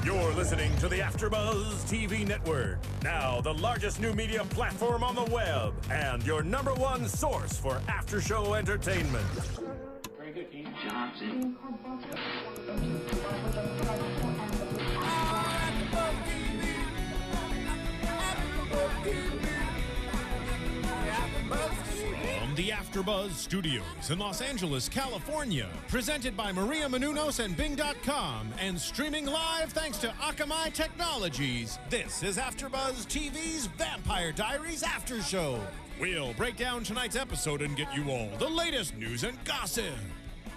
You're listening to the AfterBuzz TV network, now the largest new media platform on the web, and your #1 source for after-show entertainment. Very good, Keith. Johnson. From the AfterBuzz Studios in Los Angeles, California, presented by Maria Menounos and Bing.com, and streaming live thanks to Akamai Technologies, this is AfterBuzz TV's Vampire Diaries After Show. We'll break down tonight's episode and get you all the latest news and gossip.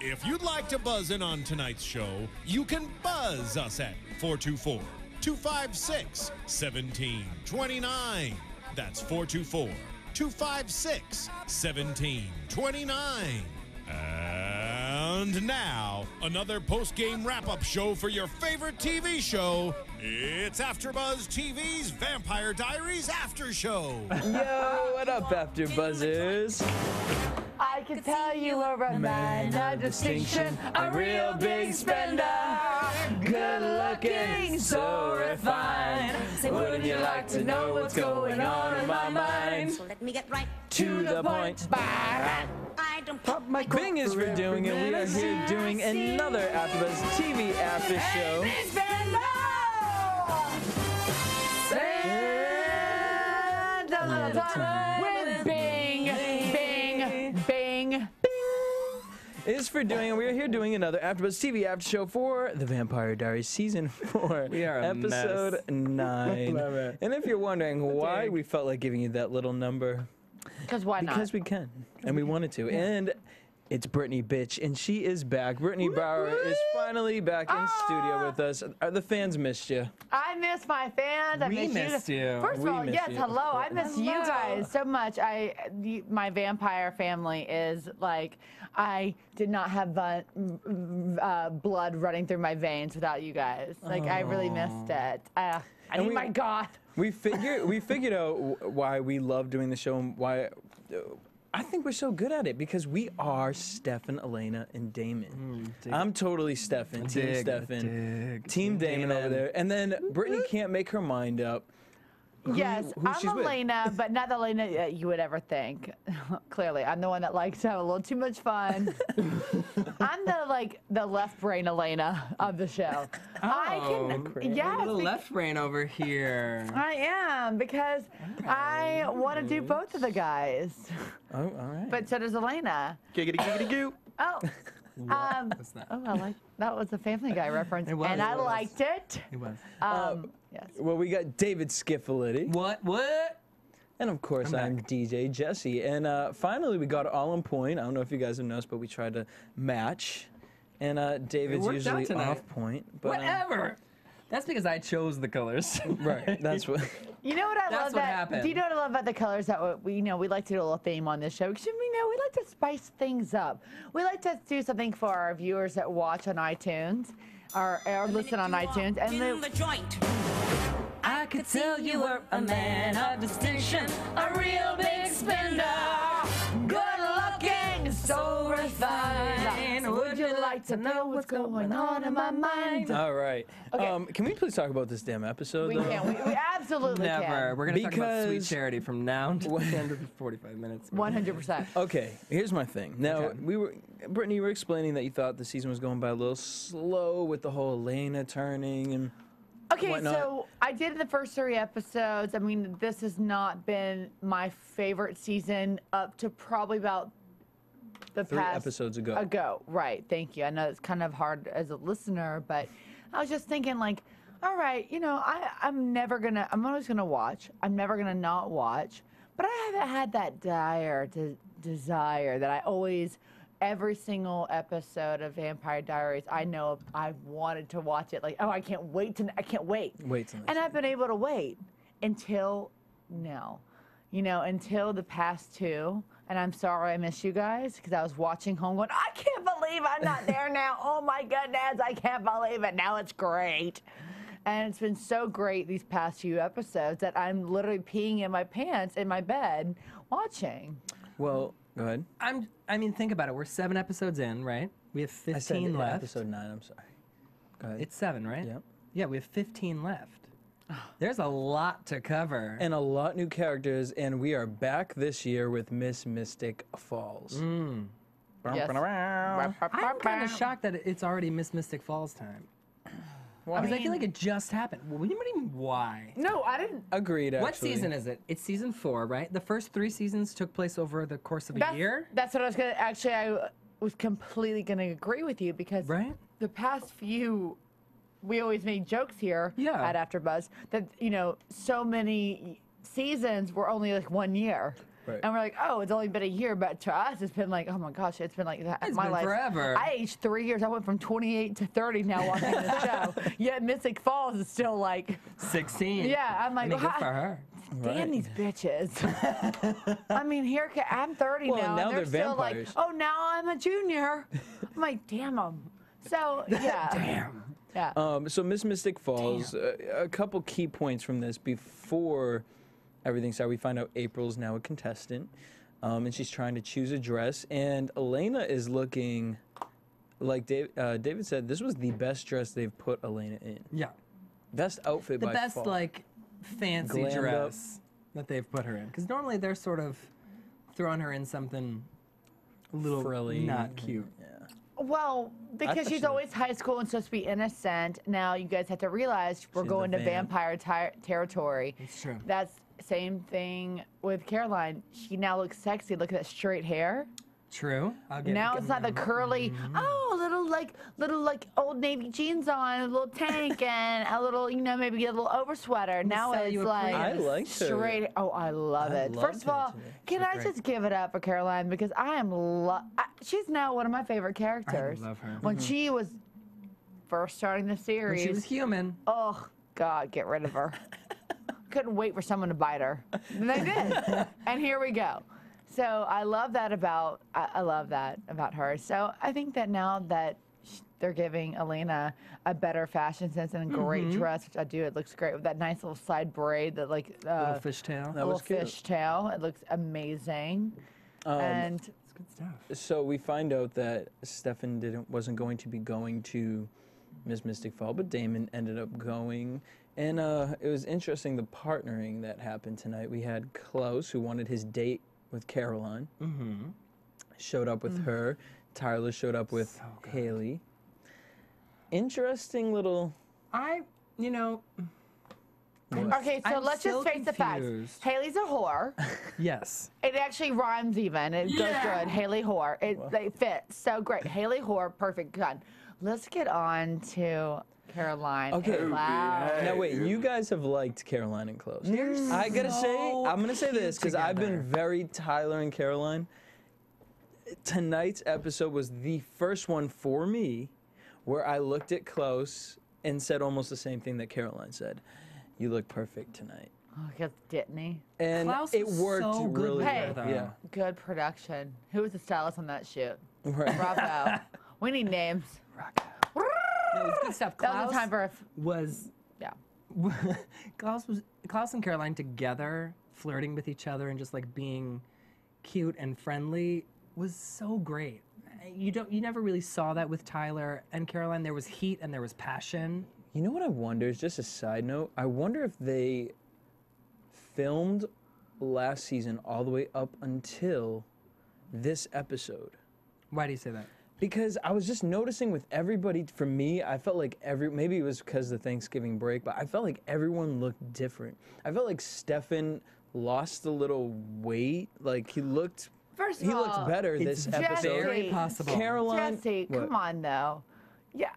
If you'd like to buzz in on tonight's show, you can buzz us at 424-256-1729. That's 424-256-1729. And now, another post-game wrap-up show for your favorite TV show. It's AfterBuzz TV's Vampire Diaries After Show. Yo, what up, AfterBuzzers? I can tell you are a man of distinction, a real big spender, good looking, so refined. Wouldn't you like to know what's going on in my mind? So let me get right To the point. I don't pop my Bing is for doing it. We are here doing another AfterBuzz TV After Show. With Bing, Bing, Bing. Is for doing it. We are here doing another AfterBuzz TV After Show for the Vampire Diaries Season 4, We are a Episode 9. Love it. And if you're wondering why we felt like giving you that little number, Because why not? because we can, and we wanted to. And it's Brittany, bitch, and she is back. Brittany Bauer is finally back in studio with us. The fans missed you. I miss my fans. I We miss missed you. First of We all, missed yes, you. hello. I miss you guys so much. My vampire family is like, I did not have blood running through my veins without you guys. Like, I really missed it. I And need my God. We figured out why we love doing the show and why I think we're so good at it because we are Stefan, Elena, and Damon. I'm totally Stefan, Team Stefan, Team Damon over there, and then Brittany can't make her mind up. Yes, who she's I'm with. Elena, but not the Elena you would ever think. Clearly, I'm the one that likes to have a little too much fun. I'm the left brain Elena of the show. Little left brain over here. I am because I want to do both of the guys. Oh, all right. But so does Elena. Giggity, giggity, goo. Oh. What's that? Oh, I like that was a Family Guy reference, It was, and I it was. liked it. It was. Yes. Well, we got David Schifilliti. What? And of course, I'm DJ Jesse. And finally, we got it all on point. I don't know if you guys have noticed, but we tried to match. And David's worked out usually tonight. off point. But, Whatever. That's because I chose the colors. Right. That's what. You know what I That's love what that. happened. Do you know what I love about the colors that we we like to do a little theme on this show because we like to spice things up. We like to do something for our viewers that watch on iTunes or listen on iTunes and the joint. I could tell you were a man of distinction, a real big spender, good looking, so refined. Would you like to know what's going on in my mind? All right. Okay. Can we please talk about this damn episode? We though? can. We absolutely Never. can. We're going to talk about Sweet Because- Charity from now to the end of the 45 minutes. 100%. Okay, here's my thing. Now, Okay. Brittany, you were explaining that you thought the season was going by a little slow with the whole Elena turning and Okay, whatnot. so I did the first 3 episodes. I mean, this has not been my favorite season up to probably about the 3 past episodes ago. Right, thank you. I know it's kind of hard as a listener, but I was just thinking like, all right, you know, I'm always gonna watch. I'm never gonna not watch. But I haven't had that dire desire that I always, every single episode of Vampire Diaries, I know I wanted to watch it. Like, oh, I can't wait. Wait till next And I've been able to wait until now. You know, until the past 2. And I'm sorry I missed you guys because I was watching home going, I can't believe I'm not there now. Oh my goodness, I can't believe it. Now it's great. And it's been so great these past few episodes that I'm literally peeing in my pants in my bed watching. Well, go ahead. I mean, think about it. We're 7 episodes in, right? We have I said 15 left. episode 9. I'm sorry. Go ahead. It's 7, right? Yep. Yeah, we have 15 left. There's a lot to cover. And a lot new characters, and we are back this year with Miss Mystic Falls. Yes. I'm kind of shocked that it's already Miss Mystic Falls time. Because I feel like it just happened. Well, what do you mean, why? No, I didn't. Agreed, actually. What season is it? It's season 4, right? The first 3 seasons took place over the course of a year? That's what I was going to, actually, I was completely going to agree with you because the past few, we always made jokes here at AfterBuzz that, you know, so many seasons were only like 1 year. Right. And we're like, oh, it's only been a year, but to us, it's been like, oh my gosh, it's been like that. It's my been life. forever. I aged 3 years. I went from 28 to 30 now watching this show. Yet Mystic Falls is still like 16. Yeah, I'm like, I mean, good for her. Damn these bitches. I mean, here I'm 30 Well, now, now and they're they're still like, vampires. oh, now I'm a junior. I'm like, damn them. So yeah. Damn. Yeah. So Miss Mystic Falls, a couple key points from this before everything started. We find out April's now a contestant, and she's trying to choose a dress. And Elena is looking, like David said, this was the best dress they've put Elena in. Yeah. Best outfit The by best, far. like, fancy Glammed dress that they've put her in. Because normally they're sort of throwing her in something a little frilly, not cute. Yeah. Well, because thought she's she always high school and supposed to be innocent. Now you guys have to realize we're She's going the to vamp. vampire territory. It's true. That's same thing with Caroline. She now looks sexy. Look at that straight hair. True. I'll give Now it's not the curly, little like Old Navy jeans on, a little tank, and a little, you know, maybe get a little over sweater. Now sell it's you a like I liked her. straight. Oh, I love it. loved First of her all, today. can I just give it up for Caroline because I am she's now one of my favorite characters. love her. When she was first starting the When series, she was human. oh God, get rid of her. Couldn't wait for someone to bite her. And they did. And here we go. So I love that about her. So I think that now that they're giving Elena a better fashion sense and a great dress, which I do, it looks great with that nice little side braid that like Little fishtail. That little was cute. fishtail. It looks amazing. And It's good stuff. So we find out that Stefan wasn't going to be going to Miss Mystic Fall, but Damon ended up going. And it was interesting the partnering that happened tonight. We had Klaus, who wanted his date with Caroline, showed up with her. Tyler showed up with Hayley. Interesting little. You know, okay, so I'm let's still just face the facts. confused. Haley's a whore. yes. It actually rhymes even. It goes good. Haley whore. It fits so great. Haley whore, perfect. Good. Let's get on to Caroline. Okay. And Klaus. Now wait, you guys have liked Caroline and Klaus. I gotta say, I'm gonna say this because I've been very Tyler and Caroline. Tonight's episode was the first one for me where I looked at Klaus and said almost the same thing that Caroline said. You look perfect tonight. Oh, because didn't he? And Klaus it was worked so good really with Hey. her, though. Yeah. Good production. Who was the stylist on that shoot? Right. Bravo. We need names. No, it was good stuff. That was the time for was yeah. Klaus and Caroline together, flirting with each other and just like being cute and friendly was so great. You never really saw that with Tyler and Caroline. There was heat and there was passion. You know what I wonder is just a side note. I wonder if they filmed last season all the way up until this episode. Why do you say that? Because I was just noticing with everybody, for me, I felt like maybe it was because of the Thanksgiving break, but I felt like everyone looked different. I felt like Stefan lost a little weight. Like he looked all, better it's this episode. very possible. Caroline, Jesse, what? come on though. Yeah,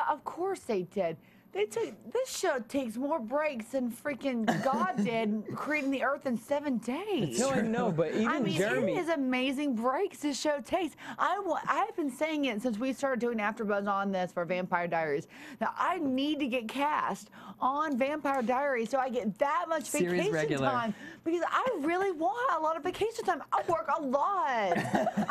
of course they did. This show takes more breaks than freaking God did creating the earth in 7 days. No, I know, but even I mean, Jeremy. it is amazing breaks this show takes. I've been saying it since we started doing AfterBuzz on this for Vampire Diaries. Now, I need to get cast on Vampire Diaries so I get that much Series vacation regular. time because I really want a lot of vacation time. I work a lot.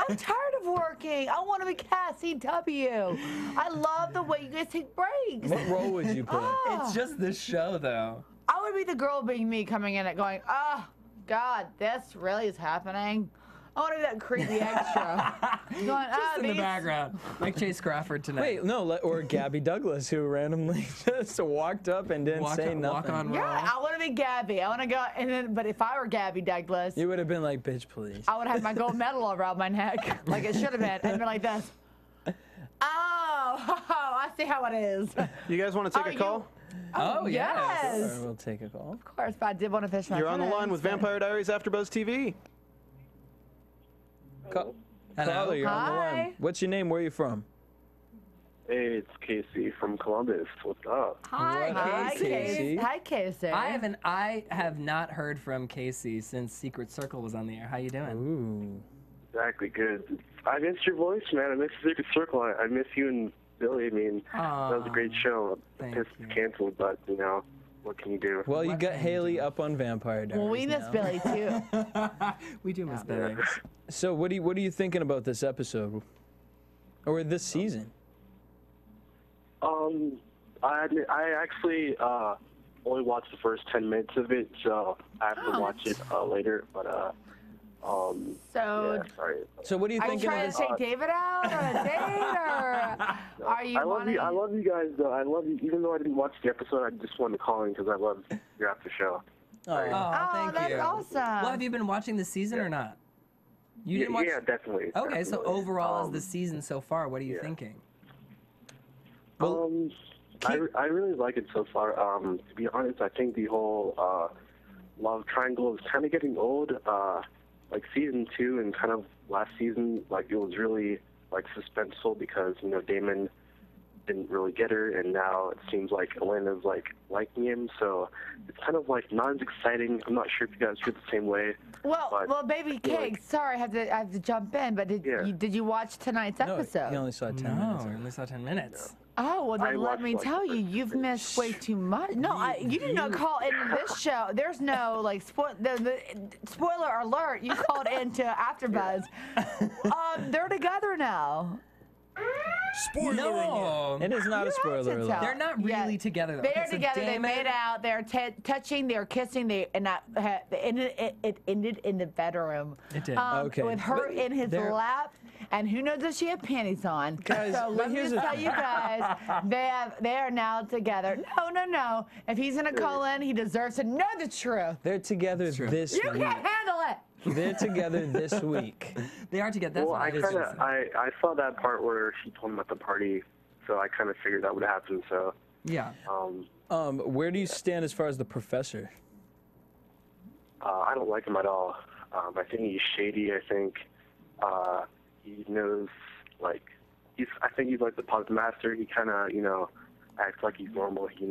I'm tired of working. I want to be cast CW. I love the way you guys take breaks. What role would you play? It's just this show, though. I would be the girl being me coming in and going, oh, God, this really is happening. I want to be that creepy extra. Going, Just in the background, like Chase Crawford tonight. Wait, no, or Gabby Douglas, who randomly just walked up and didn't say nothing. Walk on Yeah, Raw. I want to be Gabby. I want to go, and then, but if I were Gabby Douglas, You would have been like, bitch, please. I would have my gold medal around my neck, like it should have been, and been like this. Oh, I see how it is. You guys want to take a call? Oh, yes. Sure, we'll take a call. Of course, but I did want to fish my You're on the friends, line with but- Vampire Diaries AfterBuzz TV. Caller, Hello. you're on the Hi. line. What's your name? Where are you from? Hey, it's Casey from Columbus. What's up? Hi, Hi, Casey. Casey. Hi, Casey. I have not heard from Casey since Secret Circle was on the air. How you doing? Ooh. Exactly, good. I missed your voice, man. I missed Secret Circle. I miss you and Billy. I mean, that was a great show. Thank It's you. canceled, but, you know, what can you do? Well, you What got can Hayley up on Vampire Diaries Well, we miss now. Billy too. We do miss Billy. So what are you thinking about this episode? Or this season? I actually only watched the first 10 minutes of it, so I have to watch it later. But So, yeah, sorry. So what are you are you thinking trying of to this? take David out on a date, or are you I love wanting? you. I love you guys, though. I love you. Even though I didn't watch the episode, I just wanted to call in because I love your after show. Oh, Oh, thank that's you. awesome. Well, have you been watching the season or not? You didn't watch. Yeah, definitely. Okay, so definitely. overall, as the season so far, what are you thinking? I really like it so far. To be honest, I think the whole love triangle is kind of getting old. Like season 2 and kind of last season, like it was really like suspenseful because Damon didn't really get her, and now it seems like Elena's like liking him. So it's kind of like not as exciting. I'm not sure if you guys feel the same way. Well, baby cake. Sorry, I have to jump in. But did you watch tonight's No, episode? he only saw 10 No, minutes. we only saw 10 minutes. Oh, well, I then let watched, me like, tell the you, first you've missed way too much. No, you did not call into this show. There's no, like, the spoiler alert, you called into AfterBuzz. They're together now. Spoiler alert. No, It is not a spoiler to alert. tell. they're not really Yeah. together. Though. They're Okay, so together. Damon, They made out. They're touching. They're kissing. It ended in the bedroom. It did. Okay. With her But in his they're- lap, and who knows if she had panties on. Guys, so but let me here's just the- tell you guys, they are now together. No. If he's gonna call in, he deserves to know the truth. They're together this You week. can't handle it. They're together this week. They are together. That's Well, what I was kind gonna of say. I saw that part where she told him at the party, so I kind of figured that would happen. So Yeah. Where do you stand as far as the professor? I don't like him at all. I think he's shady. I think he knows, like, I think he's like the puppet master. He kind of, acts like he's normal. He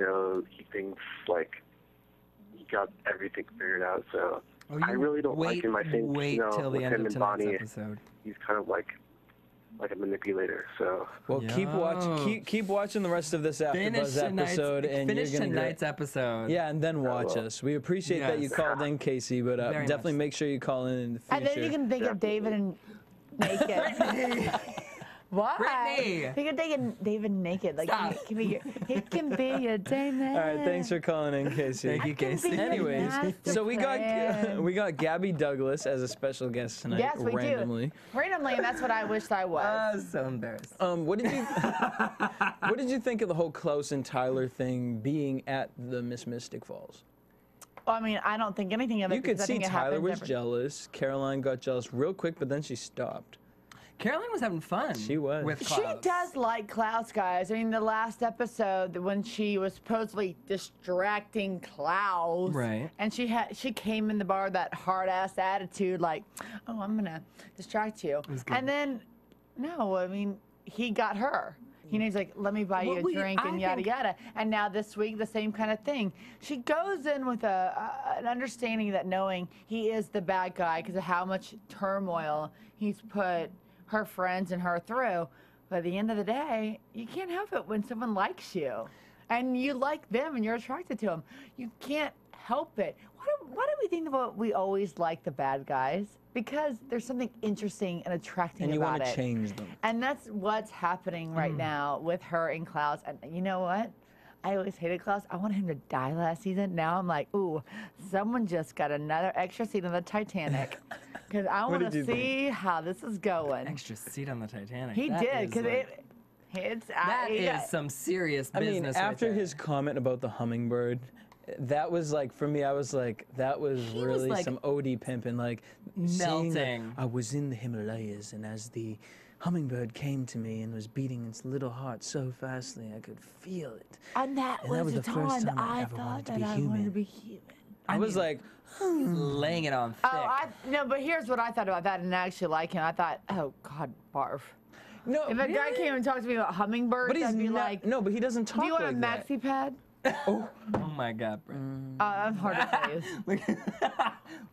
thinks like he got everything figured out. So Oh, I you really don't like wait- him. I think, wait till the with end him of and tonight's Bonnie, episode. he's kind of like a manipulator. So Well, keep watching. Yo. Keep watching the rest of this AfterBuzz episode, and finish you're gonna tonight's get, episode. Yeah, and then watch will. us. We appreciate that you Yes. called in, Casey, but Very much definitely so. make sure you call in the future. And then you can think of David and naked. Why? Brittany. You can think of David naked. Like Stop. he can be your Damon. All right, thanks for calling in, Casey. Thank you, Casey. Anyways, Master so we plan. got Gabby Douglas as a special guest tonight, Yes, we randomly. do. Randomly, and that's what I wished I was. I was so embarrassed. What did you think of the whole Klaus and Tyler thing being at the Miss Mystic Falls? Well, I mean, I don't think anything of it. You could because I see think it Tyler happens was every- jealous. Caroline got jealous real quick, but then she stopped. Caroline was having fun. She was. With She Klaus. does like Klaus, guys. I mean, the last episode when she was supposedly distracting Klaus, Right. And she came in the bar with that hard ass attitude, like, "Oh, I'm gonna distract you," was good. and then, no, I mean, he got her. He's like, "Let me buy you Well, a drink," I and yada think- yada. And now this week, the same kind of thing. She goes in with an understanding that knowing he is the bad guy because of how much turmoil he's put her friends and her through. But at the end of the day, you can't help it when someone likes you and you like them and you're attracted to them. You can't help it. Why do we think that we always like the bad guys? Because there's something interesting and attracting And you about want to it. change them. And that's what's happening right now with her and Klaus. And you know what? I always hated Klaus. I wanted him to die last season. Now I'm like, ooh, someone just got another extra seat on the Titanic. Because I want to see how this is going. Extra seat on the Titanic. He That did, is because like- that he is got- some serious I business. mean, right after there. his comment about the hummingbird, that was like, for me, I was like, that was He was, really like, some OD pimping. Like, seeing that melting. I was in the Himalayas, and as the hummingbird came to me and was beating its little heart so fastly, I could feel it. And that And that was was the the first time that time I I ever thought wanted to that be I wanted to human. be human. I was like, He's laying it on thick. Oh, no, but here's what I thought about that, and I actually like him. I thought, oh, God, barf. no, If a guy came and talked to me about hummingbirds, but he's I'd be not, like, no, but he doesn't talk do you want like a that. maxi pad? Oh my God, Brett. I'm hard to please.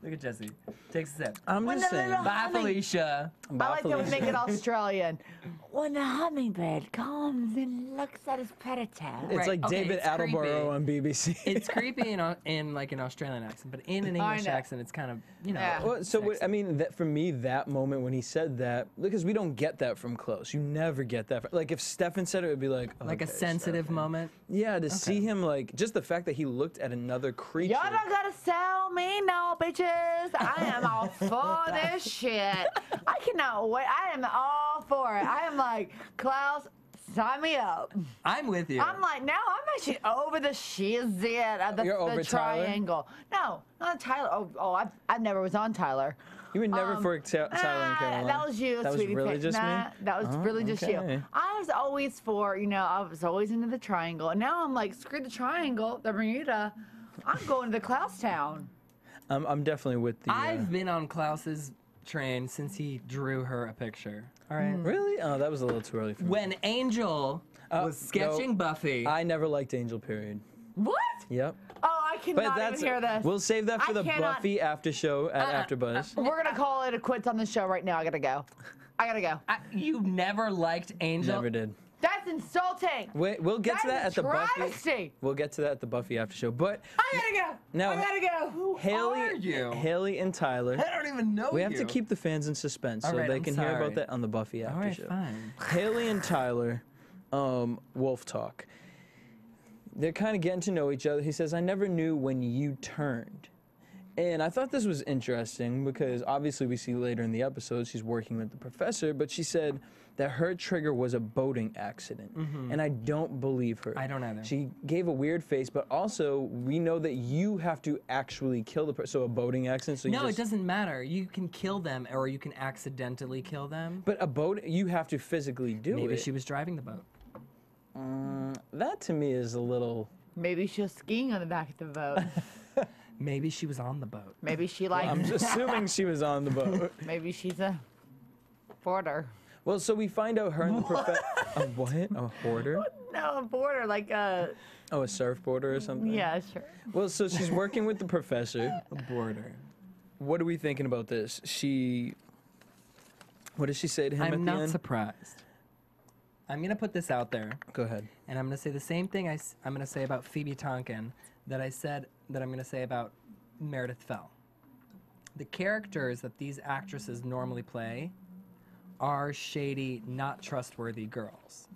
Look at Jesse. Takes a sip. I'm When just the saying. little Bye, Felicia. I like that we make it Australian. When the hummingbird comes and looks at his predator. It's Right, like okay, David it's Attenborough creepy. on BBC. It's creepy in like an Australian accent, but in an I English know. accent, it's kind of, you know. Yeah. Well, so sexy. I mean, that for me, that moment when he said that, because we don't get that from Klaus. You never get that. Like if Stefan said it, it would be like, Like a okay, sensitive Stefan. moment. Yeah, to see him like just the fact that he looked at another creature. Y'all don't gotta sell me no, bitches. I am all for this shit. I cannot wait. I am all for it. I am like, Klaus, sign me up. I'm with you. I'm like, now I'm actually over the shizit of You're over the Tyler? triangle. No, not Tyler. I never was on Tyler. You were never for Tyler and Caroline. That was you, That was sweetie. really just nah, me. That was Oh, really just you. okay. I was always for, I was always into the triangle. And now I'm like, screw the triangle, the Bermuda. I'm going to the Klaus town. I'm definitely with the. I've been on Klaus's train since he drew her a picture. All right. Really? Oh, that was a little too early for me. When Angel was sketching no, Buffy. I never liked Angel. Period. What? Yep. Oh, I cannot even hear this. We'll save that for I the cannot- Buffy after show at AfterBuzz. We're going to call it a quits on the show right now. I got to go. I got to go. You never liked Angel? Never did. That's insulting. Wait, we'll get to that That is at the Buffy. travesty. We'll get to that at the Buffy after show. But I got to go. Now- I got to go. Who Haley, are you? Haley and Tyler. I don't even know We you. have to keep the fans in suspense All so right, they I'm can hear sorry. about that on the Buffy after All right, show. fine. Haley and Tyler, Wolf Talk. They're kind of getting to know each other. He says, I never knew when you turned. And I thought this was interesting because obviously we see later in the episode she's working with the professor, but she said that her trigger was a boating accident. And I don't believe her. I don't either. She gave a weird face, but also we know that you have to actually kill the person. So a boating accident. So you No, just, it doesn't matter. You can kill them or you can accidentally kill them. But a boat, you have to physically do Maybe it. she was driving the boat. That to me is a little. Maybe she was skiing on the back of the boat. Maybe she was on the boat. Maybe she likes. I'm assuming she was on the boat. Maybe she's a boarder. Well, so we find out her and the professor. A what? A hoarder? No, a boarder, like a. Oh, a surfboarder or something? Yeah, sure. Well, so she's working with the professor. A border. What are we thinking about this? What does she say to him at I'm the not end? surprised. I'm going to put this out there, Go ahead. and I'm going to say the same thing I'm going to say about Phoebe Tonkin that I said that I'm going to say about Meredith Fell. The characters that these actresses normally play are shady, not trustworthy girls.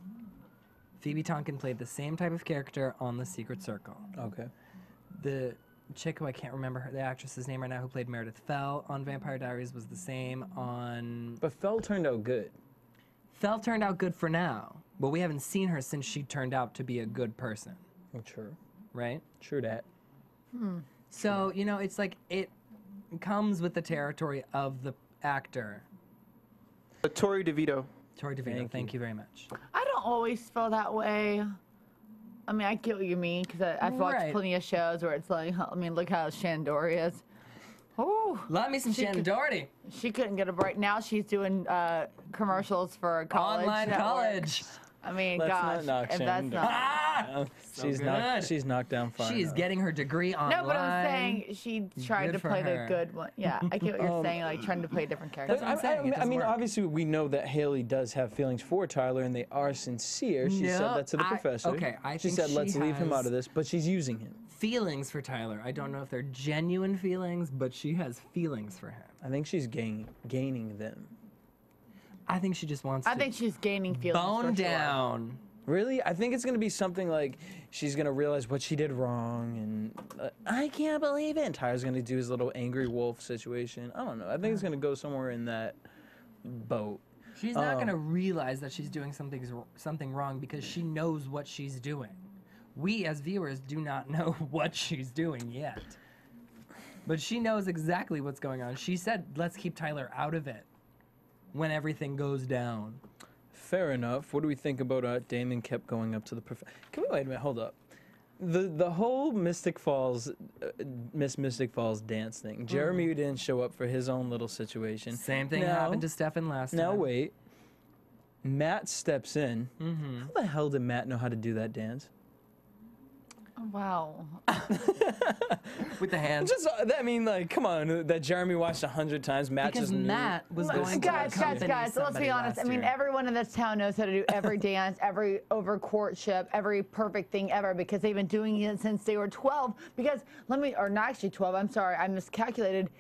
Phoebe Tonkin played the same type of character on The Secret Circle. Okay. The chick who I can't remember the actress's name right now who played Meredith Fell on Vampire Diaries was the same on... But Fell turned out good. Fell turned out good for now, but we haven't seen her since she turned out to be a good person, Oh, true. right? True that. So, it's like it comes with the territory of the actor. Tori DeVito. Tori DeVito, thank you very much. I don't always feel that way. I mean, I get what you mean because I've watched Right. plenty of shows where it's like, I mean, look how Shannon Doherty is. Oh, Love me some She Shannon could- Doherty. she couldn't get a break. Now she's doing commercials for college. Online network. college. I mean, Let's gosh, not knock if that's Shannon not. Ah! She's good. she's knocked down far. She is enough. getting her degree online. No, but I'm saying she tried Good to for play her. the good one. Yeah, I get what you're saying, like trying to play different characters. That's what I'm saying, it I doesn't mean, work. obviously, we know that Haley does have feelings for Tyler, and they are sincere. She said No, that to the professor. I She think said, "Let's she leave him has out of this," but she's using him. feelings for Tyler. I don't know if they're genuine feelings, but she has feelings for him. I think she's gaining them. I think she just wants I to think she's gaining feelings. bone for sure. down Really? I think it's going to be something like she's going to realize what she did wrong and I can't believe it. And Tyler's going to do his little angry wolf situation. I don't know. I think it's going to go somewhere in that boat. She's not going to realize that she's doing something wrong because she knows what she's doing. We as viewers do not know what she's doing yet. But she knows exactly what's going on. She said, let's keep Tyler out of it when everything goes down. Fair enough. What do we think about Damon kept going up to the Can we wait a minute? Hold up. The whole Mystic Falls, Miss Mystic Falls dance thing. Jeremy didn't show up for his own little situation. Same thing happened to Stefan last time. Now wait. Matt steps in. How the hell did Matt know how to do that dance? Wow. With the hands. Just, I mean, like, come on. That Jeremy watched 100 times. Matt because just knew. Matt was going to accompany guys, let's be honest. I mean, everyone in this town knows how to do every dance, every over courtship, every perfect thing ever because they've been doing it since they were 12. Because or not actually 12, I'm sorry, I miscalculated.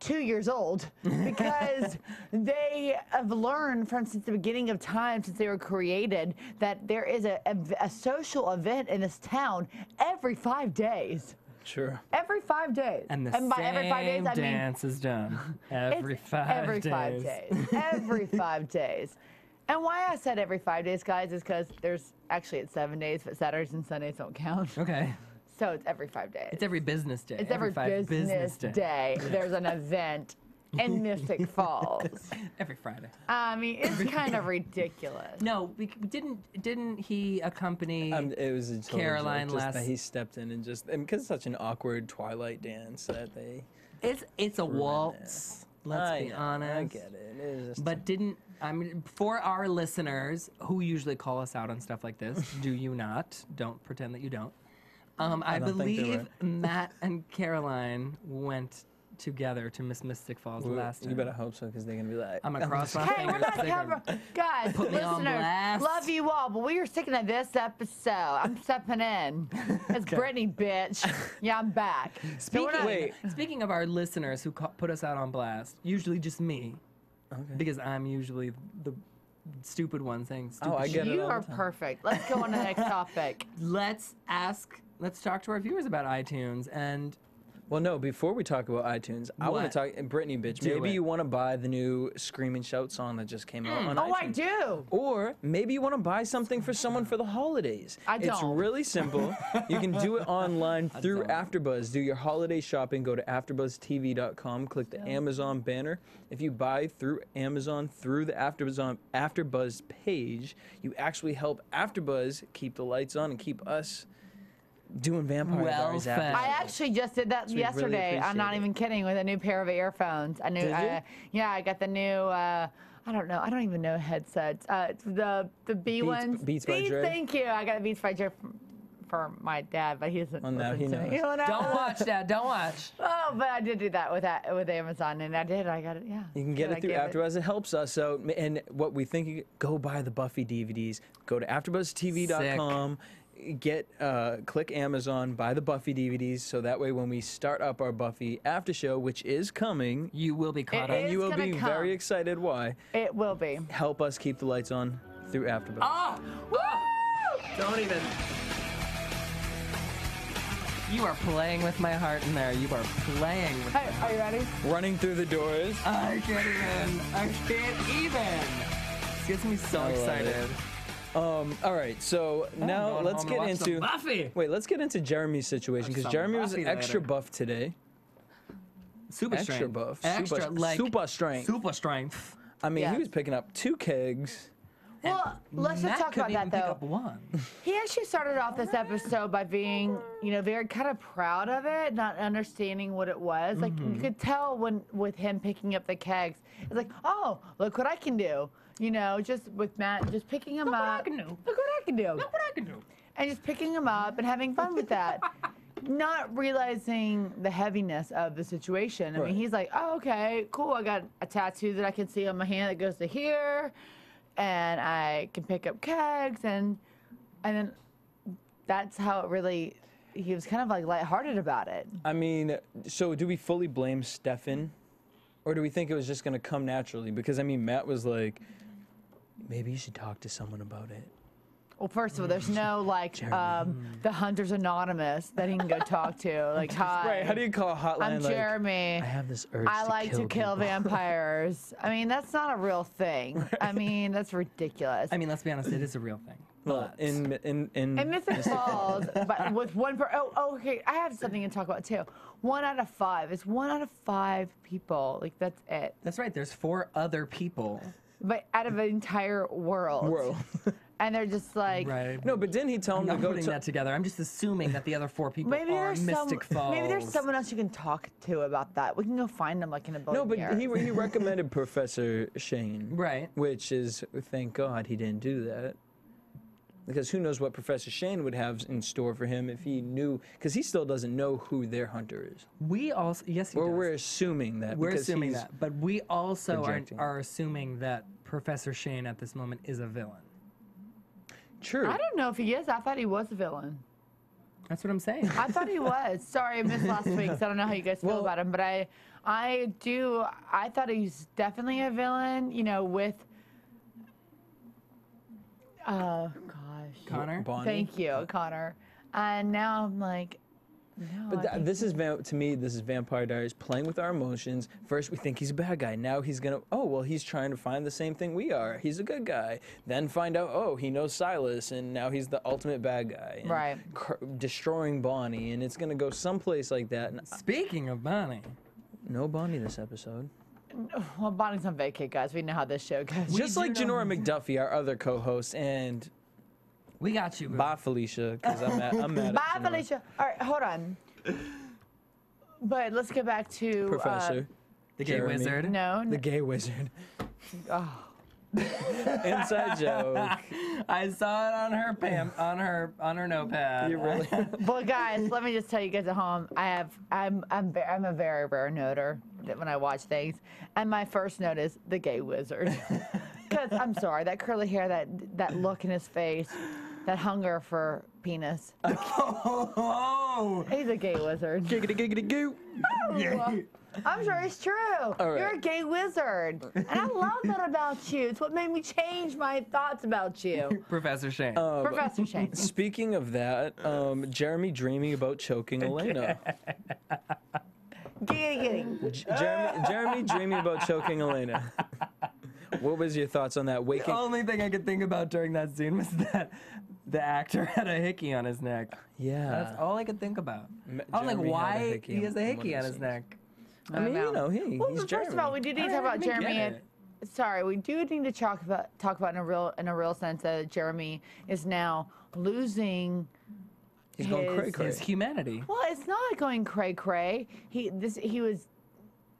2 years old because they have learned from since the beginning of time, since they were created, that there is a social event in this town every 5 days. Sure. Every 5 days. And the by every 5 days, I mean dance is done every 5 days. Every 5 days. Every 5 days. And why I said every 5 days, guys, is because there's actually it's 7 days, but Saturdays and Sundays don't count. Okay. So it's every 5 days. It's every business day. It's every business day. There's an event in Mystic Falls. Every Friday. I mean, it's kind of ridiculous. No, didn't he accompany it was a total Caroline joke, just last? that he stepped in and because it's such an awkward Twilight dance that they. It's a waltz. Let's be honest. I get it. It is just But for our listeners who usually call us out on stuff like this, do you not? Don't pretend that you don't. I don't think they believe Matt and Caroline went together to Miss Mystic Falls last time. You better hope so, because they're going to be like... I'm going to cross my Hey, fingers. we're not covering... Guys, Put me on listeners, blast. love you all, but we are sticking to this episode. I'm stepping in. It's Brittany, bitch. Yeah, I'm back. Speaking of our listeners who put us out on blast, usually just me, because I'm usually the stupid one saying stupid I shit. get it You all are the time. perfect. Let's go on to the next topic. Let's talk to our viewers about iTunes and... Well, no, before we talk about iTunes, I want to talk... Brittany, bitch, maybe you want to buy the new Scream and Shout song that just came out on iTunes. Oh, I do! Or maybe you want to buy something for someone for the holidays. I don't. It's really simple. You can do it online through AfterBuzz. Do your holiday shopping. Go to AfterBuzzTV.com. Click the Amazon banner. If you buy through Amazon through the AfterBuzz page, you actually help AfterBuzz keep the lights on and keep us doing Vampire Diaries after. I actually just did that yesterday. Really I'm not even kidding. With a new pair of earphones. I I got the new. I don't even know headsets. The B ones. Beats by Dre. Thank you. I got the Beats by Dre for my dad, but he doesn't listen to me. Don't watch, Dad. Don't watch. Oh, but I did do that with Amazon, and I got it. Yeah. You can get it through AfterBuzz. It helps us out. And what we think, go buy the Buffy DVDs. Go to AfterBuzzTV.com. Click Amazon, buy the Buffy DVDs, so that way when we start up our Buffy after show, which is coming, you will be caught up. And you will be very excited why. It will be. Help us keep the lights on through AfterBuzz. Oh! Woo! Don't even. You are playing with my heart in there. You are playing with my heart. Are you ready? Running through the doors. I can't even. This gets me so excited. All right, so now let's get into Buffy. Wait, let's get into Jeremy's situation because Jeremy was extra buff today. Super extra strength. buff, Extra super strength. Super strength. I mean, he was picking up 2 kegs. Well, let's just talk about that, though. Pick up one. He actually started off this episode by being, very kind of proud of it, not understanding what it was. Like, you could tell with him picking up the kegs, it's like, oh, look what I can do. Just with Matt, just picking him up. Look what I can do. Look what I can do. And just picking him up and having fun with that. Not realizing the heaviness of the situation. I mean, he's like, oh, okay, cool. I got a tattoo that I can see on my hand that goes to here. And I can pick up kegs. And then that's how it really, he was kind of like lighthearted about it. I mean, so do we fully blame Stefan? Or do we think it was just going to come naturally? Because, I mean, Matt was like, maybe you should talk to someone about it. Well, first of all, there's no like the Hunters Anonymous that he can go talk to. Like, hi. Right, how do you call a hotline? I'm like, Jeremy. I have this urge I like to kill people. vampires. I mean, that's not a real thing. I mean, that's ridiculous. I mean, let's be honest, it is a real thing. Well, in Mystic Falls, but with one okay, I have something to talk about too. 1 out of 5. It's 1 out of 5 people. Like, that's it. That's right. There's 4 other people. But out of an entire world. And they're just like, right. No, but didn't he tell him to go putting that together? I'm just assuming that the other 4 people are Mystic Falls. Maybe there's someone else you can talk to about that. We can go find them like in a billion No, but years. he recommended Professor Shane. Right. Which is, thank God he didn't do that. Because who knows what Professor Shane would have in store for him if he knew, because he still doesn't know who their hunter is. We also, yes, he does. We're assuming that. We're because assuming he's that. But we also projecting. are assuming that Professor Shane at this moment is a villain. True. I don't know if he is. I thought he was a villain. That's what I'm saying. I thought he was. Sorry, I missed last week, so I don't know how you guys feel about him. But I thought he's definitely a villain, you know, with, oh, gosh. Connor? Bonnie? Thank you, Connor. And now I'm like, no. But this is, to me, this is Vampire Diaries playing with our emotions. First, we think he's a bad guy. Now he's going to, oh, well, he's trying to find the same thing we are. He's a good guy. Then find out, oh, he knows Silas, and now he's the ultimate bad guy. And right. Destroying Bonnie, and it's going to go someplace like that. And Speaking of Bonnie. No Bonnie this episode. Well, Bonnie's on vacay, guys. We know how this show goes. Just like Janora McDuffie, our other co-host, and... We got you, boo. Bye, Felicia, because I'm mad Bye, at Janora. Felicia. All right, hold on. But let's get back to... Professor. The gay Jeremy. wizard. No. The gay wizard. Oh. Inside joke. I saw it on her notepad. You really? Well, guys, let me just tell you guys at home. I'm a very rare noter when I watch things, and my first note is the gay wizard. Because I'm sorry, that curly hair, that look in his face, that hunger for penis. Oh, He's a gay wizard. Giggity giggity goo. Oh, I'm sure it's true. right. You're a gay wizard. And I love that about you. It's what made me change my thoughts about you. Professor Shane. Professor Shane. Speaking of that, Jeremy dreaming about choking Elena. Giddy. Jeremy dreaming about choking Elena. What was your thoughts on that? The only thing I could think about during that scene was that the actor had a hickey on his neck. Yeah. That's all I could think about. I was like, Jeremy had a why hickey he has a on one hickey of on the his scenes. neck? I mean, you know, Well, he's first Jeremy. of all, we do need to talk about didn't get Jeremy. it. Sorry, we do need to talk about in a real sense that Jeremy is now losing. He's going cray-cray. His humanity. Well, it's not going cray cray. He was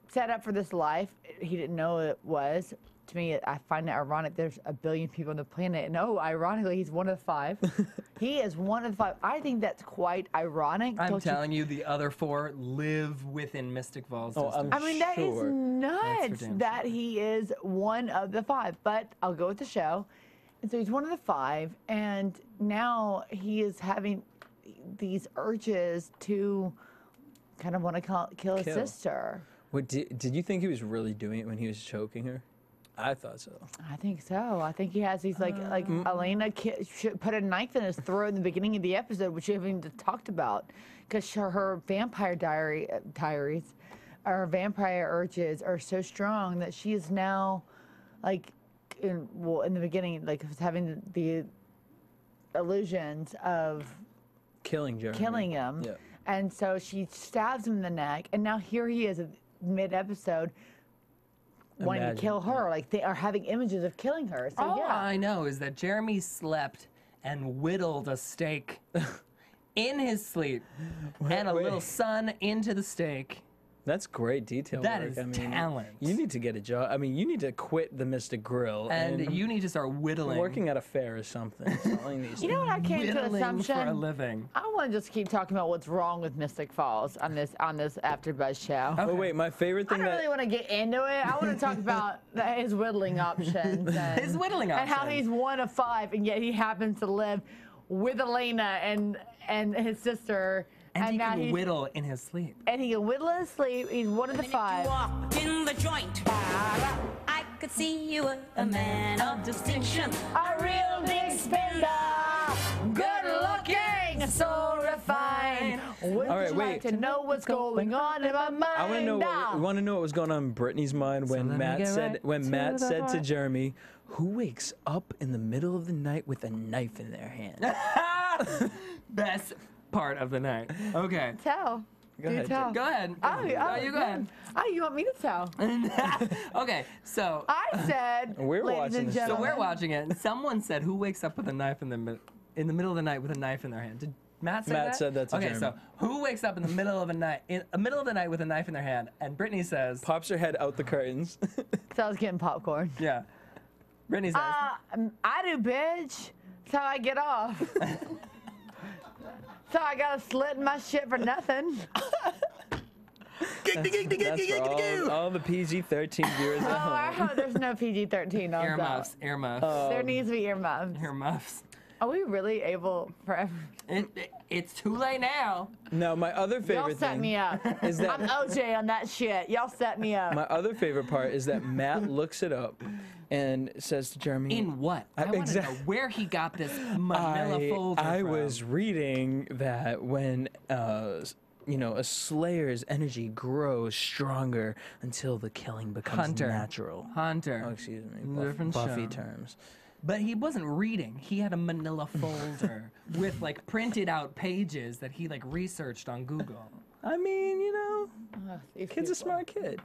set up for this life. He didn't know it was. To me, I find it ironic. There's a billion people on the planet, and ironically, he's one of the 5. He is one of the 5. I think that's quite ironic. I'm telling you, the other 4 live within Mystic Falls. Oh, system. I mean, that is Sure. nuts damn that he is one of the 5. But I'll go with the show. And so he's one of the 5, and now he is having these urges to kind of want to kill his sister. What, did you think he was really doing it when he was choking her? I thought so. I think so. I think he has. He's like Elena should put a knife in his throat in the beginning of the episode, which we haven't even talked about, because her vampire diaries, or vampire urges are so strong that she is now, like, in the beginning, like having the illusions of Killing Jeremy. killing him, Yeah. and so she stabs him in the neck, and now here he is mid-episode. Wanting to kill her, like they are having images of killing her. So All yeah, I know is that Jeremy slept and whittled a steak in his sleep, and a little sun into the steak. That's great detail That work. is I mean, talent. You need to get a job. I mean, you need to quit the Mystic Grill And you need to start whittling. working at a fair or something. Selling these you know what I came to whittling assumption. for a living. I want to just keep talking about what's wrong with Mystic Falls on this AfterBuzz show. Oh wait, my favorite I thing don't really that want to get into it. I want to talk about his whittling options. And, His whittling and how options. he's one of 5, and yet he happens to live with Elena and his sister. And he now can he's- whittle in his sleep. And he can whittle in his sleep. He's one of the 5. Walked in the joint. I could see you were a man of distinction. A real big spender. so refined. Would All right, you wait. like to know what's going on in my mind? I want to know. You want to know what was going on in Brittany's mind when Matt said to Jeremy, "Who wakes up in the middle of the night with a knife in their hand?" Best part of the night. Okay. Tell. Go ahead. Tell. Go ahead. You go ahead. Oh, you want me to tell? Okay, so I said, We're ladies watching and this. so gentlemen. we're watching it, and someone said, "Who wakes up with a knife in the middle of the night with a knife in their hand?" Did Matt say that? Matt said that to Okay, Jeremy. so who wakes up in the middle of the night with a knife in their hand? And Brittany says, Pops her head out the curtains. So I was getting popcorn. "Yeah." Brittany says, I do, bitch. That's how I get off. So I got a slit in my shit for nothing. That's for all the PG-13 viewers Oh, at I home. hope there's no PG-13 on that. earmuffs. There needs to be earmuffs. Earmuffs. Are we really able forever? It's too late now. No, my other favorite Y'all set thing me up. is that I'm OJ on that shit. Y'all set me up. my other favorite part is that Matt looks it up and says to Jeremy, In what? I want to know where he got this manila folder I from. was reading that when a slayer's energy grows stronger until the killing becomes natural. Hunter. Oh, excuse me. Different Buffy show. terms. But he wasn't reading. He had a manila folder with like printed out pages that he like researched on Google. I mean, These kid's a people. smart kid.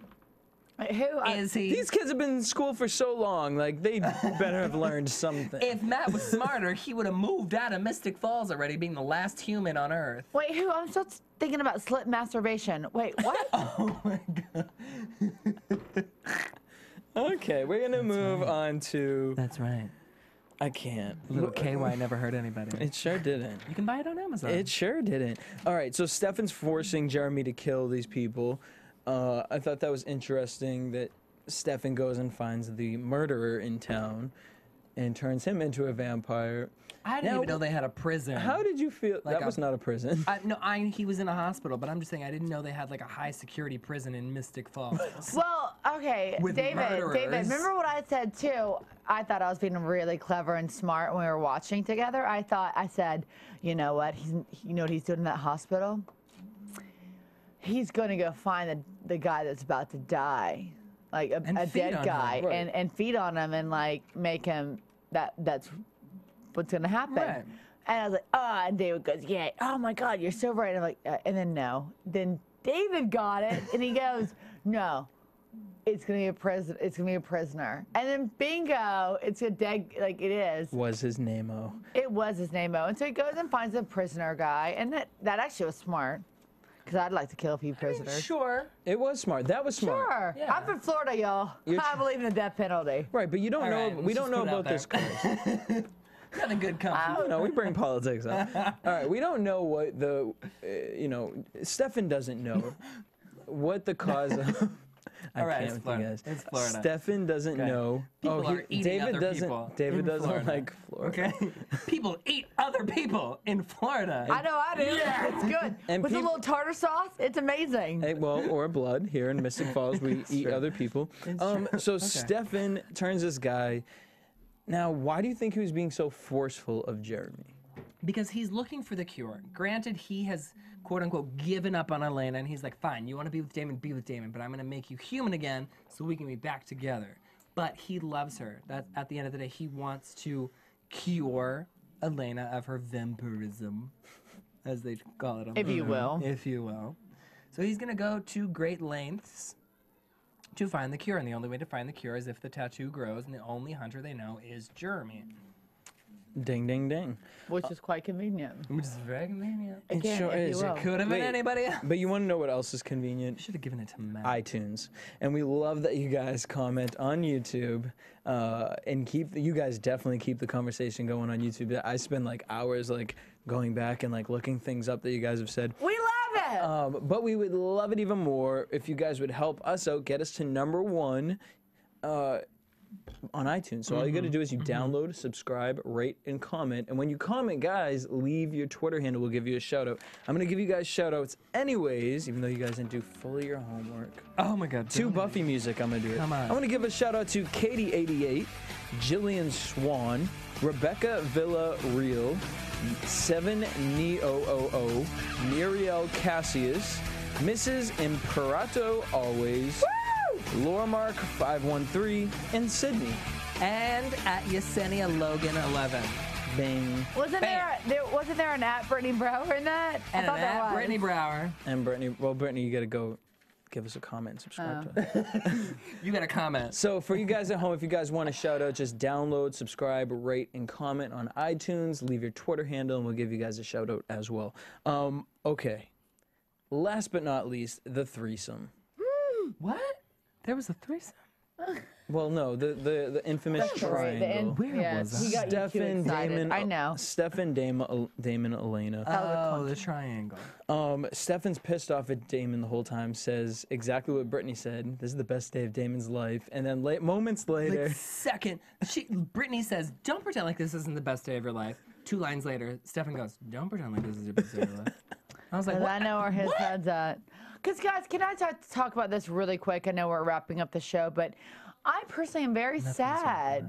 Who? Is he? These kids have been in school for so long, like they better have learned something. If Matt was smarter, he would have moved out of Mystic Falls already, being the last human on Earth. Wait, who? I'm still thinking about slit masturbation. Wait, what? Oh my god. Okay, we're gonna move on to. That's right. I can't. Little KY never hurt anybody. It sure didn't. You can buy it on Amazon. It sure didn't. All right, so Stefan's forcing Jeremy to kill these people. I thought that was interesting that Stefan goes and finds the murderer in town and turns him into a vampire. I didn't even know they had a prison. How did you feel? Like that was not a prison. He was in a hospital, but I'm just saying I didn't know they had like a high security prison in Mystic Falls. Well, okay, With David, murderers. remember what I said too? I thought I was being really clever and smart when we were watching together. I said, you know what? You know what he's doing in that hospital? He's going to go find the guy that's about to die, like a dead guy, Right. and feed on him and like make him that's what's going to happen. Right. And I was like, oh, and David goes, yeah, oh my God, you're so right. I'm like, and then no. Then David got it, and he goes, no, it's gonna be a prisoner. It's gonna be a prisoner. And then bingo, it's a dead, like it is. Was his name-o. It was his name-o. And so he goes and finds a prisoner guy, and that actually was smart, because I'd like to kill a few prisoners. Sure. It was smart. That was smart. Sure. Yeah. I'm from Florida, y'all. I believe in the death penalty. Right, but you don't All know. right, We let's don't just know put it about out this case. Nothing good comes. No, we bring politics up. All right, we don't know what the, Stefan doesn't know what the cause of. All right, can't it's with you Florida. guys. It's Florida. Stefan doesn't Okay. know. People are eating David other doesn't. people David in doesn't Florida. like Florida. Okay? People eat other people in Florida. I know I do. Yeah. It's good. And With a peop- little tartar sauce, it's amazing. Hey, well, or blood. Here in Mystic Falls, we eat other people. So Stefan turns this guy. Now, why do you think he was being so forceful of Jeremy? Because he's looking for the cure. Granted, he has, quote unquote, given up on Elena, and he's like, fine, you want to be with Damon, but I'm going to make you human again so we can be back together. But he loves her. That at the end of the day, he wants to cure Elena of her vampirism, as they call it. If you will. If you will. So he's going to go to great lengths to find the cure, and the only way to find the cure is if the tattoo grows, and the only hunter they know is Jeremy. Ding, ding, ding. Which is quite convenient. Which is very convenient. It Again, sure if you is. will. Could have been Wait, anybody else. But you want to know what else is convenient? Should have given it to Matt. iTunes, and we love that you guys comment on YouTube, and you guys definitely keep the conversation going on YouTube. I spend like hours like going back and like looking things up that you guys have said. We love it. But we would love it even more if you guys would help us out, get us to #1 on iTunes. So all you got to do is you download, subscribe, rate, and comment. And when you comment, guys, leave your Twitter handle. We'll give you a shout out. I'm going to give you guys shout outs anyways, even though you guys didn't do fully your homework. Oh my god. To Buffy music, I'm going to do it. Come on. I'm going to give a shout out to Katie88, Jillian Swan, Rebecca Villa Real, 7 Neoo, Muriel Cassius, Mrs. Imperato Always, Lormark 513, and Sydney. And at Yesenia Logan 11. Bing. Wasn't there an at Brittany Brower in that? And I thought an there at was. Brittany Brower. And Brittany, well, Brittany, you got to go give us a comment and subscribe to us. You got a comment. So for you guys at home, if you guys want a shout out, just download, subscribe, rate, and comment on iTunes. Leave your Twitter handle, and we'll give you guys a shout out as well. Okay. Last but not least, the threesome. What? There was a threesome? Well, no, the infamous triangle. Where was that? He got you too Stefan, excited. Damon, I know. Stefan, Damon, Elena. Oh, the triangle. Stefan's pissed off at Damon the whole time, says exactly what Brittany said. This is the best day of Damon's life. And then moments later... Brittany says, don't pretend like this isn't the best day of your life. 2 lines later, Stefan goes, don't pretend like this is your best day of your life. I was like, what? I know where his head's at. Because, guys, can I talk about this really quick? I know we're wrapping up the show, but I personally am very sad.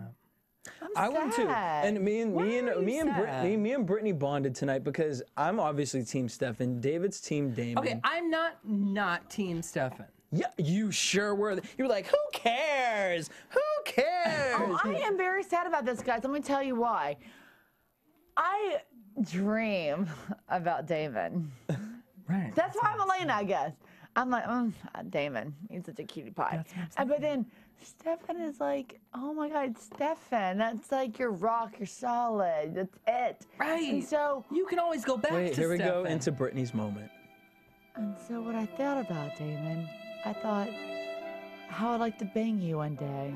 I would too. And me and Brittany bonded tonight because I'm obviously Team Stefan. David's Team Damon. Okay, I'm not Team Stefan. Yeah, you sure were. You were like, who cares? Who cares? Oh, I am very sad about this, guys. Let me tell you why. I dream about Damon. Right. That's why I'm Elena, I guess. I'm like, Damon, he's such a cutie pie. But then Stefan is like, oh my God, Stefan, that's like your rock, you're solid, that's it. Right. And so you can always go back to Wait, here we go Stefan. into Brittany's moment. And so what I thought about Damon, I thought how I'd like to bang you one day.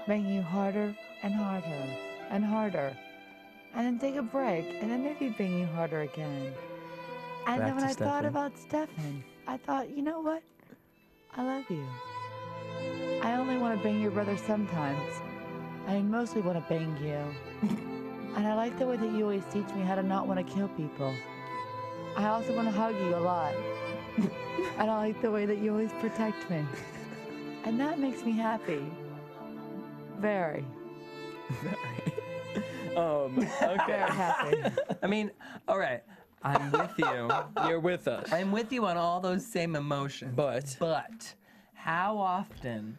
Bang you harder and harder and harder. And then take a break, and then maybe bang you harder again. And then when I thought about Stefan, I thought, you know what? I love you. I only want to bang your brother sometimes. I mostly want to bang you. And I like the way that you always teach me how to not want to kill people. I also want to hug you a lot. And I like the way that you always protect me. And that makes me happy. Very. Okay. Very happy. I mean, all right. I'm with you. You're with us. I'm with you on all those same emotions. But how often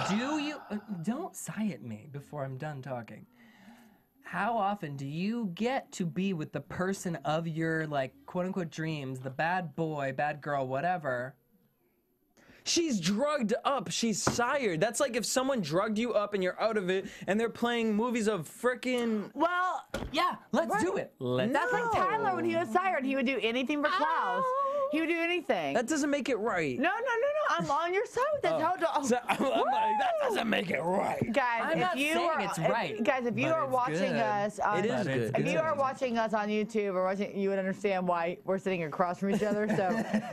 do you... Don't sigh at me before I'm done talking. How often do you get to be with the person of your, like, quote-unquote dreams, the bad boy, bad girl, whatever... She's drugged up. She's sired. That's like if someone drugged you up and you're out of it and they're playing movies of frickin'... Well, yeah, let's do it. That's like Tyler when he was sired. He would do anything for Klaus. He would do anything. That doesn't make it right. No. I'm on your side with this. So I'm like, that doesn't make it right. Guys, I'm not saying it's right, Guys, if you but are it's watching good. us on, It is good. If you are watching us on YouTube or watching, you would understand why we're sitting across from each other. So,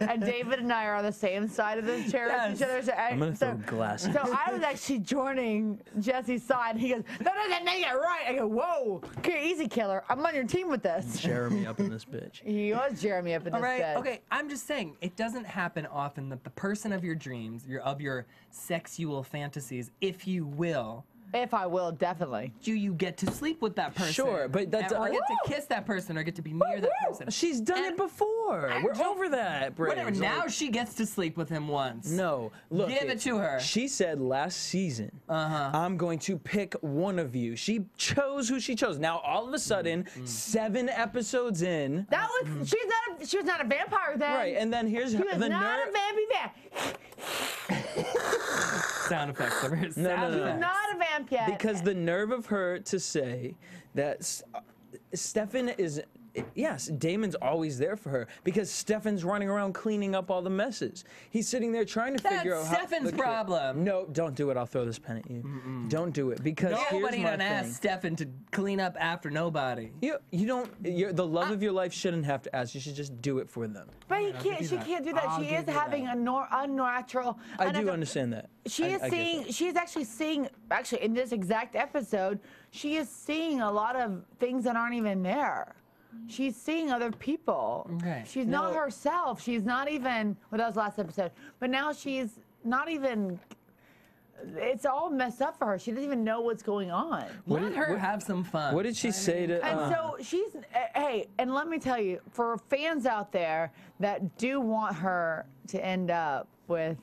and David and I are on the same side of this chair as each other. So, I'm gonna throw glasses. So I was actually joining Jesse's side. He goes, that doesn't make it right. I go, whoa, okay, easy, killer. I'm on your team with this. Jeremy up in this bitch. He was Jeremy up in this bed. Okay, I'm just saying, it doesn't happen often that the person of your dreams, of your sexual fantasies, if you will... If I will, definitely. Do you get to sleep with that person? Sure, but that's... Or get to kiss that person, or get to be near that person. She's done it before. We're over that, Brittany. Whatever, now she gets to sleep with him once. No, look. Give it to her. She said last season, I'm going to pick one of you. She chose who she chose. Now, all of a sudden, 7 episodes in... That was... She was not a vampire then. Right, and then here's She was the not nerve... a vampire. Sound effects. No. She was not a vamp yet. Because the nerve of her to say that Stefan is... Yes, Damon's always there for her because Stefan's running around cleaning up all the messes. He's sitting there trying to figure out how... That's Stefan's problem. No, don't do it. I'll throw this pen at you. Don't do it because Nobody here's my done thing. asked Stefan to clean up after nobody. You don't... the love of your life shouldn't have to ask. You should just do it for them. But he can't. She can't do that. She is having an unnatural... I do understand that. She is seeing... She is actually seeing... Actually, in this exact episode, she is seeing a lot of things that aren't even there. She's seeing other people. Okay. She's not herself. She's not even... Well, that was last episode. But now she's not even... it's all messed up for her. She doesn't even know what's going on. Let her have some fun. What did she say to? And so she's, hey, and let me tell you, for fans out there that do want her to end up with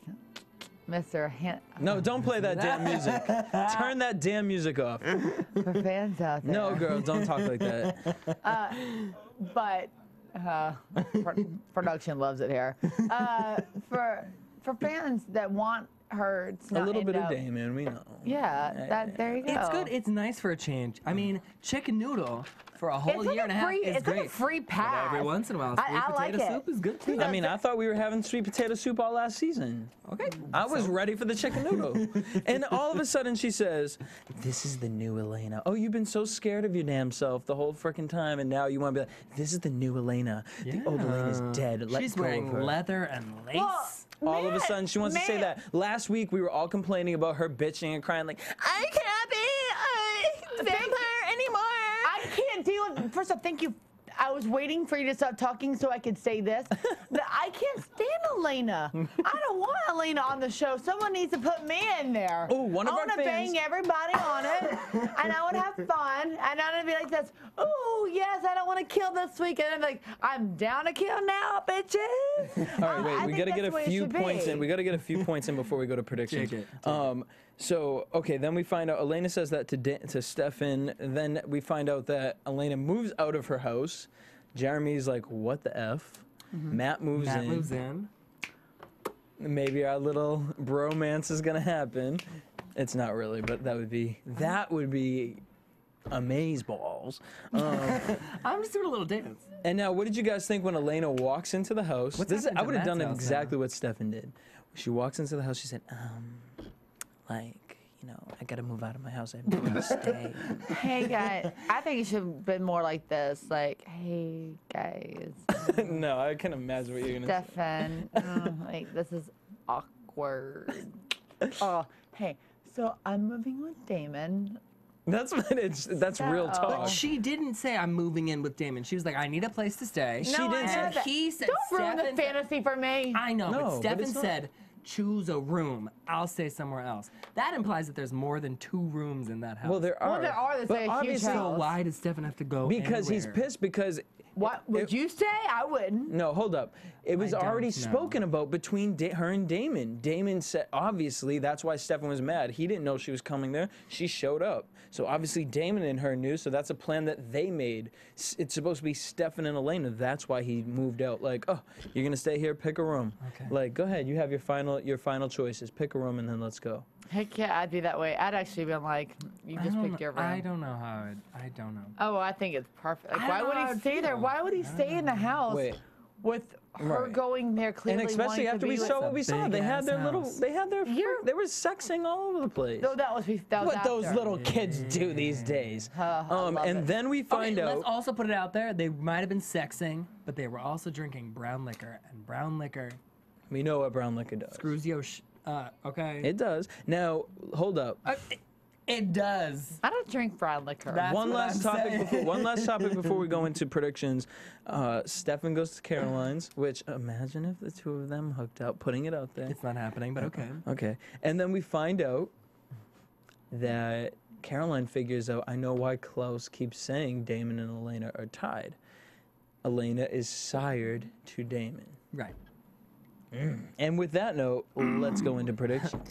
Mr. No, don't play that damn music. Turn that damn music off. For fans out there. No, girl, don't talk like that. But production loves it here. For fans that want her to A not little end bit up, of Damon, we know. Yeah, there you go. It's good. It's nice for a change. I mean, chicken noodle for a whole It's like year and a half is it's great. like a free pass. But every once in a while, sweet I like potato it. soup is good too. I mean, I thought we were having sweet potato soup all last season. Okay. I was ready for the chicken noodle. And all of a sudden she says, this is the new Elena. Oh, you've been so scared of your damn self the whole freaking time, and now you want to be like, this is the new Elena. The old Elena's dead. Let She's go wearing of her. leather and lace. Well, All of a sudden, she wants to say that. Last week, we were all complaining about her bitching and crying, like, I can't be a vampire anymore. I can't deal with. First off, thank you. I was waiting for you to stop talking so I could say this. That I can't stand Elena. I don't want Elena on the show. Someone needs to put me in there. Oh, one of I our want to fans- bang everybody on it, and I would have fun, and I would be like this. Oh yes, I don't want to kill this week, and I'm like, I'm down to kill now, bitches. All right, wait, I we think got to get that's a the way it few should points be. in. We got to get a few points in before we go to predictions. Take it. So, okay, then we find out, Elena says that to Stefan, then we find out that Elena moves out of her house. Jeremy's like, what the F? Matt moves Matt in. moves in. Maybe our little bromance is gonna happen. It's not really, but that would be amazeballs. I'm just doing a little dance. And now, what did you guys think when Elena walks into the house? What's happening I to would have done Matt's house exactly what Stefan did. She walks into the house. She said, I gotta move out of my house. I have nowhere to stay. Hey guys, I think it should have been more like this. Like, hey guys, No, I can imagine what you're gonna say. Stefan, like this is awkward. Oh, hey, so I'm moving with Damon. That's real So- talk. But she didn't say I'm moving in with Damon. She was like, I need a place to stay. She didn't I say heard And that. he said, Don't ruin the Stefan- fantasy for me. I know, No, but but Stefan it's not. said, choose a room. I'll stay somewhere else. That implies that there's more than 2 rooms in that house. Well, there are. Well, there are. There's But like a huge obviously, So house. why does Stefan have to go because he's anywhere? pissed because. What would you say? I wouldn't. No, hold up. It was I don't already know. spoken about between her and Damon. Damon said, obviously, that's why Stefan was mad. He didn't know she was coming there. She showed up. So obviously, Damon and her knew. So that's a plan that they made. It's supposed to be Stefan and Elena. That's why he moved out. Like, oh, you're gonna stay here? Pick a room. Okay. Like, go ahead. You have your final choices. Pick a room and then let's go. Heck yeah, I'd be that way. I'd actually been like, you just picked your room. I don't know how I don't know. Oh, I think it's perfect. Like, I why don't would know how he I'd stay there? feel. Why would he stay in the house Wait. with her Right. going there clearly? And especially wanting after to we be saw with what we saw, big they had ass their little, house. they had their, You're- they were sexing all over the place. No, that was What those after. little kids do these days. I love And it. then we find Okay, out. let's also put it out there. They might have been sexing, but they were also drinking brown liquor, and brown liquor We know what brown liquor does. screws your okay. It does. Now, hold up. It does. I don't drink brown liquor. That's One what last I'm topic. saying. One last topic before we go into predictions. Stefan goes to Caroline's, which imagine if the two of them hooked up. Putting it out there. It's not happening, but okay. Okay. And then we find out that Caroline figures out, I know why Klaus keeps saying Damon and Elena are tied. Elena is sired to Damon. Right. And with that note, let's go into predictions.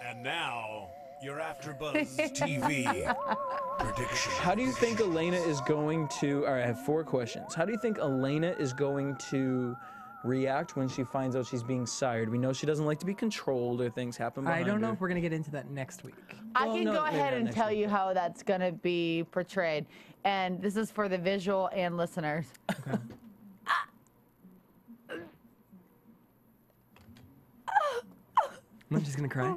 And now, your AfterBuzz TV prediction. How do you think Elena is going to... All right, I have 4 questions. How do you think Elena is going to react when she finds out she's being sired? We know she doesn't like to be controlled or things happen behind I don't know her. if we're gonna get into that next week. I Well, can no, go maybe ahead not and next tell week. you how that's going to be portrayed. And this is for the visual and listeners. I'm just gonna cry.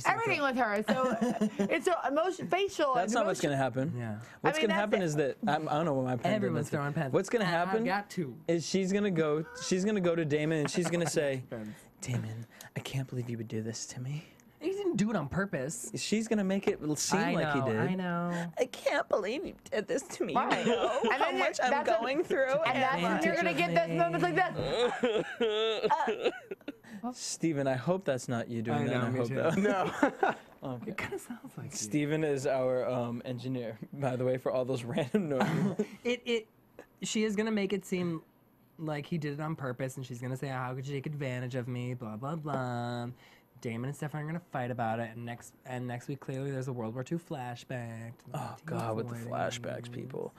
Everything with her. So it's so emotion, facial. That's and not what's emotion- going to happen. Yeah. What's I mean, going to happen that's is that... I don't know what my pen did. Everyone's throwing pens. What's going to happen I've got 2. is she's going to go to Damon and she's going to say, Damon, I can't believe you would do this to me. He didn't do it on purpose. She's going to make it seem like he did. I know. I can't believe you did this to me. Right. You know And how then much you're- I'm that's when- going through. And that's when you're going to get those moments like this. Steven, I hope that's not you doing I that. know, I me hope too. that. No. Okay. It kind of sounds like you. Steven is our engineer, by the way, for all those random noises. She is gonna make it seem like he did it on purpose, and she's gonna say, "How could you take advantage of me?" Blah blah blah. Damon and Stefan are gonna fight about it, and next week clearly there's a World War II flashback. To the Oh God, with the 1940s. flashbacks, people.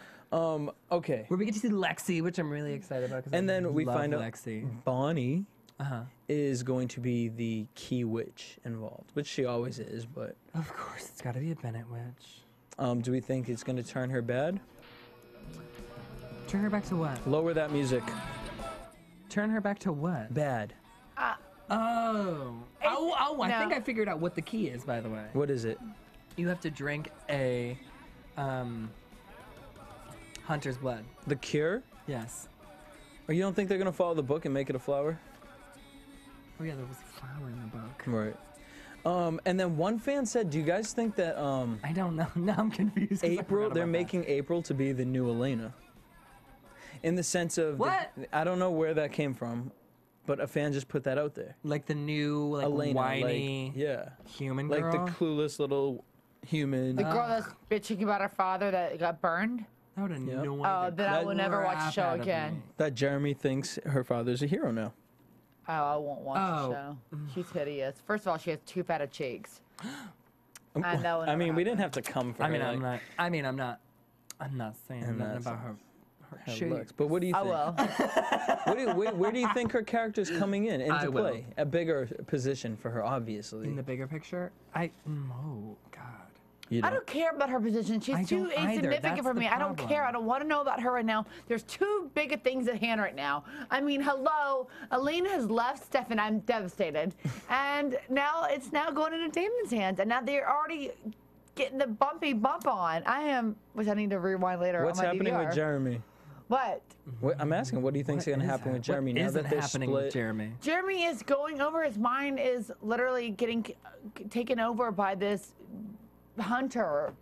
Okay. Where we get to see Lexi, which I'm really excited about. 'Cause And I then we love find out Lexi. Bonnie Uh-huh. is going to be the key witch involved, which she always is. But Of course, it's got to be a Bennett witch. do we think it's going to turn her bad? Turn her back to what? Lower that music. Turn her back to what? Bad. Oh. I no. think I figured out what the key is, by the way. What is it? You have to drink a hunter's blood. The cure? Yes. Or you don't think they're going to follow the book and make it a flower? Oh yeah, there was a flower in the book. Right. And then one fan said, do you guys think that I don't know. Now I'm confused. 'cause I April, forgot they're about making April to be the new Elena? In the sense of, What? I don't know where that came from, but a fan just put that out there. that. Like the new, like Elena, whiny yeah. human Like girl. the clueless little human. The girl that's bitching about her father that got burned. I would have Yep. no Oh, idea. then I will never watch the show again. That Jeremy thinks her father's a hero now. Oh, I won't watch Oh. the show. She's hideous. First of all, she has too fat of cheeks. And that would I never mean, we happen. didn't have to come for I mean, her. I'm like, not. I'm not saying I'm nothing not about her her shape. looks. But what do you I think? will. Where do you think her character's coming in I into will. play? A bigger position for her, obviously. In the bigger picture, oh God. You I don't care about her position. She's I too don't either. insignificant That's for the me. I don't care. problem. I don't want to know about her right now. There's too big of things at hand right now. I mean, hello, Elena has left Stefan. I'm devastated, and now it's going into Damon's hands, and now they're already getting the bumpy bump on. Which I need to rewind later. What's on my happening DVR. with Jeremy? What? I'm asking, what do you think's going to happen with Jeremy now that they're happening split? with Jeremy? Jeremy is going over. His mind is literally getting taken over by this hunter.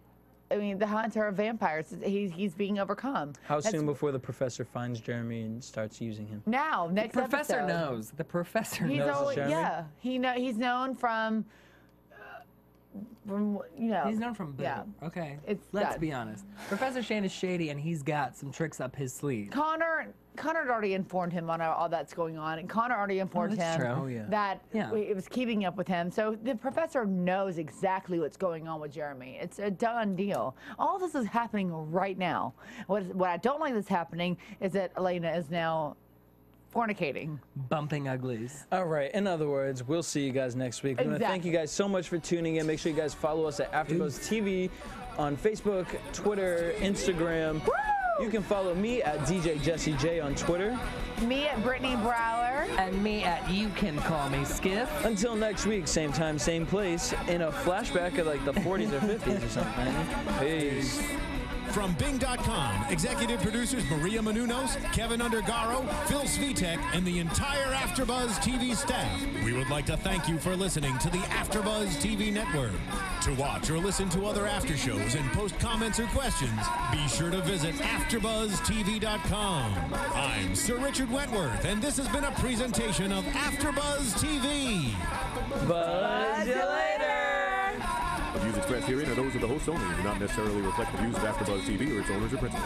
I mean, the hunter of vampires. He's being overcome. How That's- soon before the professor finds Jeremy and starts using him? Now, next Professor episode. knows. The professor He's knows. always, Jeremy? yeah. He's known from He's known from Boo. Yeah. Okay. It's Let's that. be honest. Professor Shane is shady, and he's got some tricks up his sleeve. Connor had already informed him on all that's going on, and Connor already informed that's him true. Oh, yeah. that Yeah. it was keeping up with him. So the professor knows exactly what's going on with Jeremy. It's a done deal. All this is happening right now. What I don't like that's happening is that Elena is now fornicating. Bumping uglies. All right. In other words, we'll see you guys next week. We want to thank you guys so much for tuning in. Make sure you guys follow us at AfterBuzz TV on Facebook, Twitter, Instagram. Woo! You can follow me at DJ Jesse J on Twitter. Me at Brittany Brower. And me at You Can Call Me Skiff. Until next week, same time, same place, in a flashback of like the 40s or 50s or something. Peace. From Bing.com, executive producers Maria Menounos, Kevin Undergaro, Phil Svitek, and the entire AfterBuzz TV staff, we would like to thank you for listening to the AfterBuzz TV network. To watch or listen to other after shows and post comments or questions, be sure to visit AfterBuzzTV.com. I'm Sir Richard Wentworth, and this has been a presentation of AfterBuzz TV. Buzz you later. The views expressed herein are those of the hosts only and do not necessarily reflect the views of AfterBuzz TV or its owners or principals.